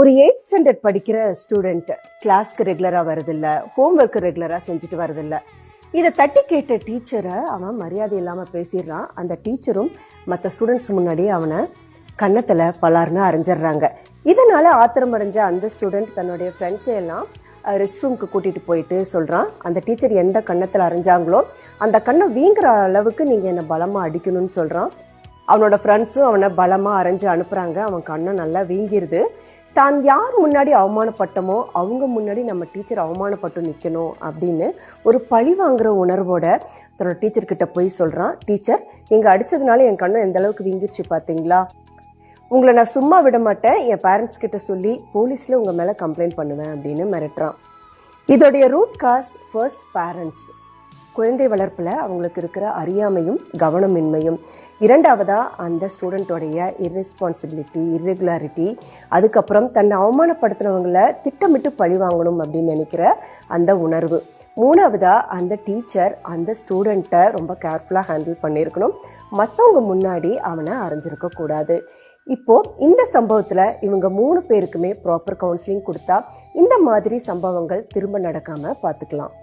ஒரு 8th standard படிக்கிற student கிளாஸ்க்கு ரெகுலராக வரதில்லை, ஹோம்ஒர்க்கு ரெகுலராக செஞ்சுட்டு வரதில்லை. இதை தட்டி கேட்ட டீச்சரை அவன் மரியாதை இல்லாமல் பேசிடுறான். அந்த டீச்சரும் மற்ற ஸ்டூடெண்ட்ஸ் முன்னாடி அவனை கன்னத்தில் பலார்னு அரைஞ்சிடுறாங்க. இதனால் ஆத்திரம் அடைஞ்ச அந்த ஸ்டூடெண்ட் தன்னுடைய ஃப்ரெண்ட்ஸை எல்லாம் ரெஸ்ட் ரூமுக்கு கூட்டிகிட்டு போயிட்டு சொல்கிறான், அந்த டீச்சர் எந்த கன்னத்தில் அரைஞ்சாங்களோ அந்த கண்ணை வீங்குற அளவுக்கு நீங்கள் என்னை பலமாக அடிக்கணும்னு சொல்கிறான். அவனோட ஃப்ரெண்ட்ஸும் அவனை பலமாக அரைஞ்சு அனுப்புகிறாங்க. அவன் கண்ணை நல்லா வீங்கிருது. தான் யார் முன்னாடி அவமானப்பட்டமோ அவங்க முன்னாடி நம்ம டீச்சர் அவமானப்பட்டு நிற்கணும் அப்படின்னு ஒரு பழி வாங்குற உணர்வோட தன்னோட டீச்சர்கிட்ட போய் சொல்கிறான், டீச்சர் நீங்கள் அடித்ததுனால என் கண்ணை எந்த அளவுக்கு வீங்கிருச்சு பார்த்தீங்களா, உங்களை நான் சும்மா விட மாட்டேன், என் பேரண்ட்ஸ் கிட்ட சொல்லி போலீஸில் உங்கள் மேலே கம்ப்ளைண்ட் பண்ணுவேன் அப்படின்னு மிரட்டுறான். இதோடைய ரூட் காஸ் ஃபர்ஸ்ட் பேரண்ட்ஸ், குழந்தை வளர்ப்பில் அவங்களுக்கு இருக்கிற அறியாமையும் கவனமின்மையும். இரண்டாவதாக அந்த ஸ்டூடெண்ட்டோடைய இர்ரெஸ்பான்சிபிலிட்டி, இர்ரெகுலாரிட்டி. அதுக்கப்புறம் தன்னை அவமானப்படுத்துகிறவங்கள திட்டமிட்டு பழி வாங்கணும் அப்படின்னு நினைக்கிற அந்த உணர்வு. மூணாவதாக அந்த டீச்சர் அந்த ஸ்டூடெண்ட்டை ரொம்ப கேர்ஃபுல்லாக ஹேண்டில் பண்ணியிருக்கணும், மற்றவங்க முன்னாடி அவனை அரைஞ்சிருக்கக்கூடாது. இப்போது இந்த சம்பவத்தில் இவங்க 3 பேருக்குமே ப்ராப்பர் கவுன்சிலிங் கொடுத்தா இந்த மாதிரி சம்பவங்கள் திரும்ப நடக்காமல் பார்த்துக்கலாம்.